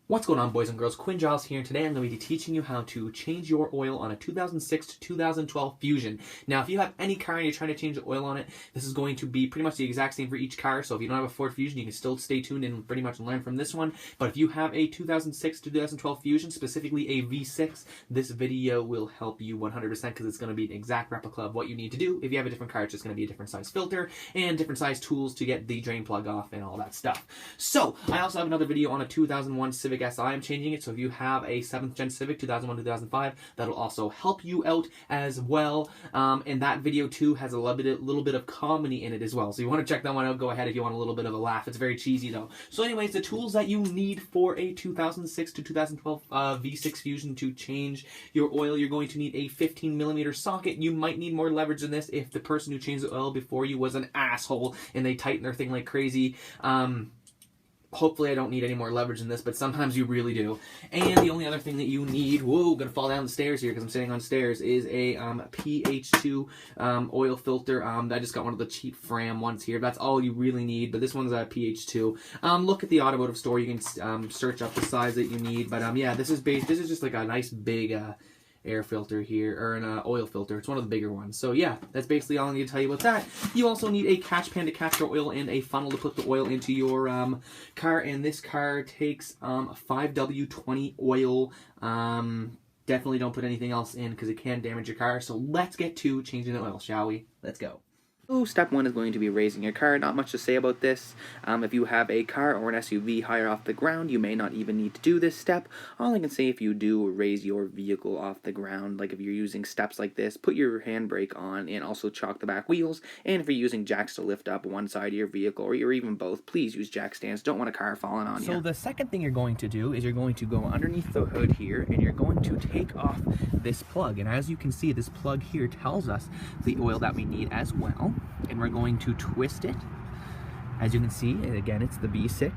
What's going on, boys and girls? Quinn Giles here, and today I'm going to be teaching you how to change your oil on a 2006 to 2012 Fusion. Now, if you have any car and you're trying to change the oil on it, this is going to be pretty much the exact same for each car. So if you don't have a Ford Fusion, you can still stay tuned and pretty much learn from this one. But if you have a 2006 to 2012 Fusion, specifically a V6, this video will help you 100% because it's going to be an exact replica of what you need to do. If you have a different car, it's just going to be a different size filter and different size tools to get the drain plug off and all that stuff. So I also have another video on a 2001 Civic Si. I'm changing it, so if you have a 7th gen Civic 2001-2005, that'll also help you out as well. And that video too has a little bit of comedy in it as well. So you want to check that one out, go ahead if you want a little bit of a laugh. It's very cheesy though. So anyways, the tools that you need for a 2006 to 2012 V6 Fusion to change your oil: you're going to need a 15mm socket. You might need more leverage than this if the person who changed the oil before you was an asshole and they tighten their thing like crazy. Hopefully I don't need any more leverage than this, but sometimes you really do. And the only other thing that you need, whoa, gonna fall down the stairs here because I'm sitting on stairs, is a pH2 oil filter. I just got one of the cheap Fram ones here. That's all you really need, but this one's a pH2. Look at the automotive store. You can search up the size that you need. But yeah, this is just like a nice big air filter here, or an oil filter. It's one of the bigger ones. So yeah, that's basically all I need to tell you about that. You also need a catch pan to catch your oil and a funnel to put the oil into your car, and this car takes 5W20 oil. Definitely don't put anything else in because it can damage your car. So let's get to changing the oil, shall we? Let's go. So step one is going to be raising your car. Not much to say about this. If you have a car or an SUV higher off the ground, you may not even need to do this step. All I can say, if you do raise your vehicle off the ground, like if you're using steps like this, put your handbrake on and also chock the back wheels. And if you're using jacks to lift up one side of your vehicle, or you're even both, please use jack stands. Don't want a car falling on you. So the second thing you're going to do is you're going to go underneath the hood here, and you're going to take off this plug. And as you can see, this plug here tells us the oil that we need as well. And we're going to twist it. As you can see, again, it's the V6.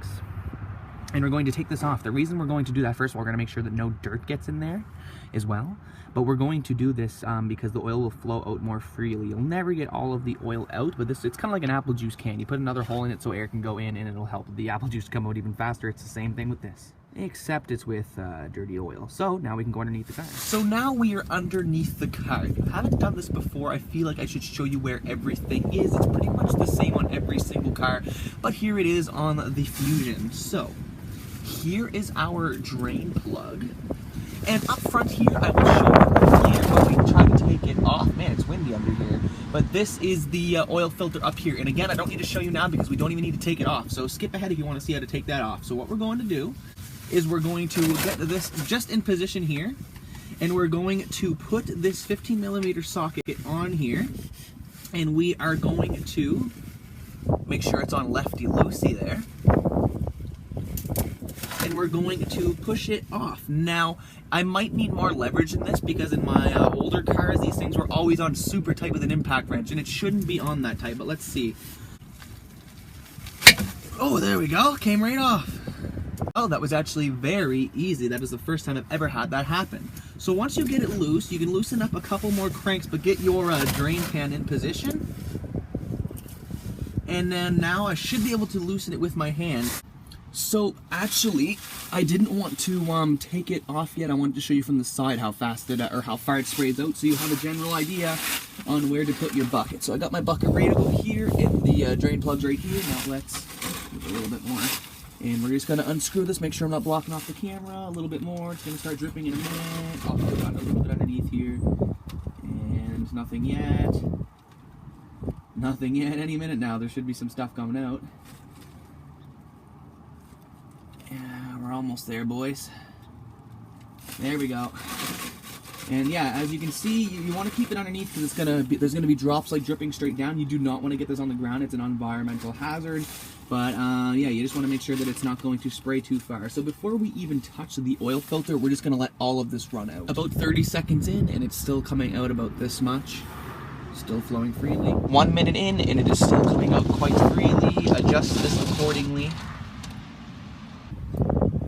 And we're going to take this off. The reason we're going to do that, first of all, we're going to make sure that no dirt gets in there as well. But we're going to do this because the oil will flow out more freely. You'll never get all of the oil out, but it's kind of like an apple juice can. You put another hole in it so air can go in, and it'll help the apple juice come out even faster. It's the same thing with this, except it's with dirty oil. So now we can go underneath the car. So now we are underneath the car. If you haven't done this before, I feel like I should show you where everything is. It's pretty much the same on every single car, but here it is on the Fusion. So here is our drain plug. And up front here, I will show you here how we try to take it off. Man, it's windy under here. But this is the oil filter up here. And again, I don't need to show you now because we don't even need to take it off. So skip ahead if you want to see how to take that off. So what we're going to do is we're going to get this just in position here, and we're going to put this 15mm socket on here, and we are going to make sure it's on lefty-loosey there, and we're going to push it off. Now, I might need more leverage in this because in my older cars, these things were always on super tight with an impact wrench, and it shouldn't be on that tight, but let's see. Oh, there we go, came right off. Oh, that was actually very easy. That is the first time I've ever had that happen. So once you get it loose, you can loosen up a couple more cranks, but get your drain pan in position. And then now I should be able to loosen it with my hand. So actually, I didn't want to take it off yet. I wanted to show you from the side how fast it, or how far it sprays out, so you have a general idea on where to put your bucket. So I got my bucket ready to go here, and the drain plug's right here. Now let's do a little bit more. And we're just going to unscrew this, make sure I'm not blocking off the camera. A little bit more. It's going to start dripping in a minute. Oh, I've got a little bit underneath here. And nothing yet. Nothing yet. Any minute now. There should be some stuff coming out. Yeah, we're almost there, boys. There we go. And yeah, as you can see, you want to keep it underneath because there's going to be drops like dripping straight down. You do not want to get this on the ground. It's an environmental hazard. But yeah, you just want to make sure that it's not going to spray too far. So before we even touch the oil filter, we're just going to let all of this run out. About 30 seconds in, and it's still coming out about this much. Still flowing freely. 1 minute in, and it is still coming out quite freely. Adjust this accordingly.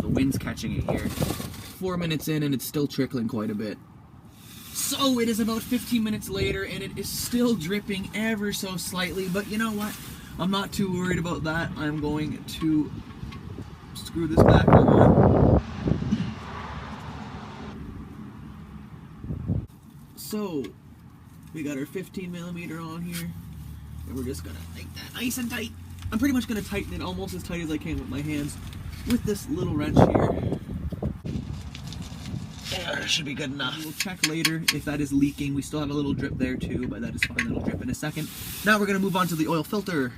The wind's catching it here. 4 minutes in, and it's still trickling quite a bit. So it is about 15 minutes later, and it is still dripping ever so slightly, but you know what? I'm not too worried about that. I'm going to screw this back on. 15mm on here, and we're just gonna make that nice and tight. I'm pretty much gonna tighten it almost as tight as I can with my hands with this little wrench here. There, should be good enough. We'll check later if that is leaking. We still have a little drip there too, but that is fine. That'll drip in a second. Now we're gonna move on to the oil filter.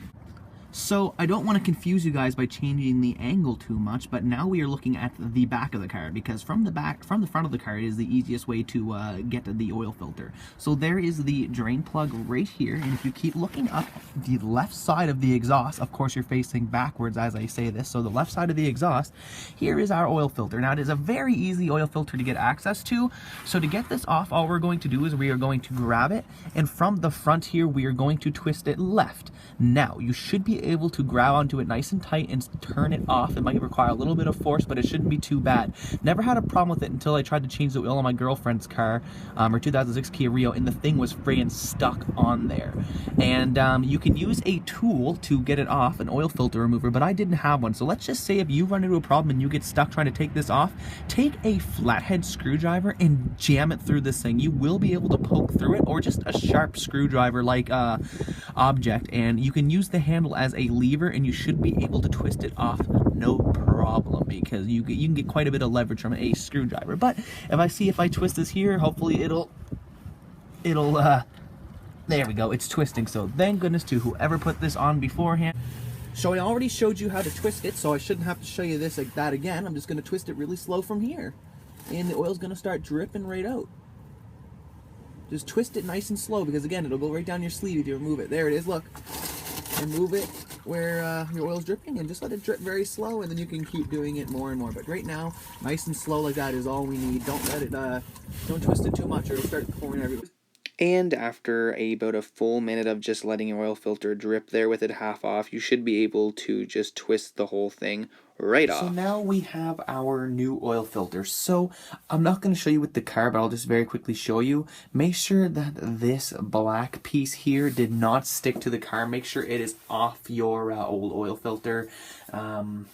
So I don't want to confuse you guys by changing the angle too much, but now we are looking at the back of the car, because from the front of the car is the easiest way to get to the oil filter. So there is the drain plug right here, and if you keep looking up the left side of the exhaust, of course you're facing backwards as I say this, so the left side of the exhaust, here is our oil filter. Now it is a very easy oil filter to get access to, so to get this off, all we're going to do is we are going to grab it, and from the front here we are going to twist it left. Now you should be able to grab onto it nice and tight and turn it off. It might require a little bit of force, but it shouldn't be too bad. Never had a problem with it until I tried to change the oil on my girlfriend's car, her 2006 Kia Rio, and the thing was friggin' stuck on there. And you can use a tool to get it off, an oil filter remover, but I didn't have one. So let's just say if you run into a problem and you get stuck trying to take this off, take a flathead screwdriver and jam it through this thing. You will be able to poke through it, or just a sharp screwdriver like object, and you can use the handle as a lever, and you should be able to twist it off no problem, because you can get quite a bit of leverage from a screwdriver. But if I twist this here, hopefully it'll there we go, it's twisting. So thank goodness to whoever put this on beforehand. So I already showed you how to twist it, so I shouldn't have to show you this like that again. I'm just going to twist it really slow from here, and the oil's going to start dripping right out. Just twist it nice and slow, because again, it'll go right down your sleeve if you remove it. There it is, look. And move it where your oil's dripping, and just let it drip very slow, and then you can keep doing it more and more. But right now, nice and slow like that is all we need. Don't let it, don't twist it too much, or it'll start pouring everywhere. And after about a full minute of just letting your oil filter drip there with it half off, you should be able to just twist the whole thing right off. So now we have our new oil filter. So I'm not going to show you with the car, but I'll just very quickly show you. Make sure that this black piece here did not stick to the car. Make sure it is off your old oil filter,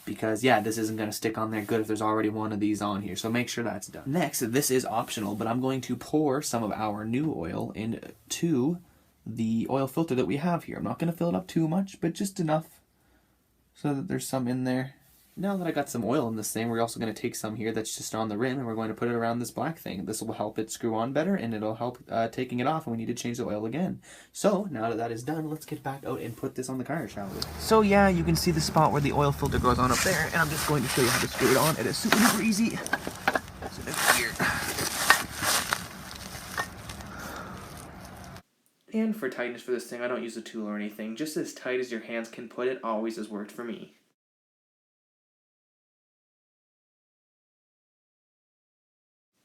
because yeah, this isn't going to stick on there good if there's already one of these on here. So make sure that's done. Next, this is optional, but I'm going to pour some of our new oil into the oil filter that we have here. I'm not going to fill it up too much, but just enough so that there's some in there. Now that I got some oil in this thing, we're also going to take some here that's just on the rim, and we're going to put it around this black thing. This will help it screw on better, and it'll help taking it off when we need to change the oil again. So now that that is done, let's get back out and put this on the car, shall we? So yeah, you can see the spot where the oil filter goes on up there, and I'm just going to show you how to screw it on. It is super easy. So here. And for tightness for this thing, I don't use a tool or anything. Just as tight as your hands can put it always has worked for me.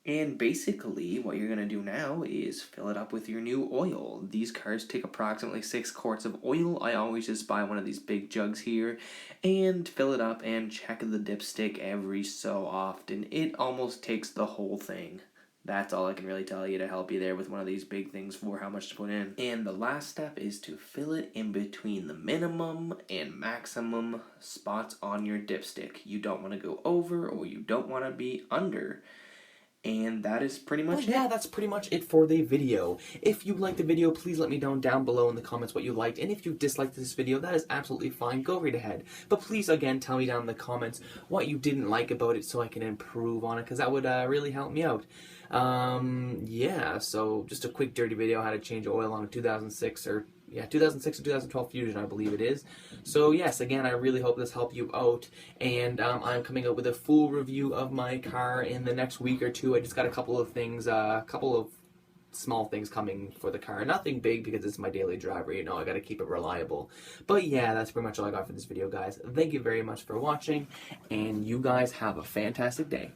And basically, what you're going to do now is fill it up with your new oil. These cars take approximately 6 quarts of oil. I always just buy one of these big jugs here and fill it up and check the dipstick every so often. It almost takes the whole thing. That's all I can really tell you to help you there with one of these big things for how much to put in. And the last step is to fill it in between the minimum and maximum spots on your dipstick. You don't want to go over, or you don't want to be under. And that is pretty much it. Yeah, that's pretty much it for the video. If you liked the video, please let me know down below in the comments what you liked. And if you disliked this video, that is absolutely fine. Go right ahead. But please, again, tell me down in the comments what you didn't like about it so I can improve on it, because that would really help me out. Yeah, so just a quick dirty video how to change oil on a 2006 or 2012 Fusion, I believe it is. So yes, again, I really hope this helped you out, and I'm coming out with a full review of my car in the next week or two. I just got a couple of things, a couple of small things coming for the car. Nothing big, because it's my daily driver, you know, I gotta keep it reliable. But yeah, that's pretty much all I got for this video, guys. Thank you very much for watching, and you guys have a fantastic day.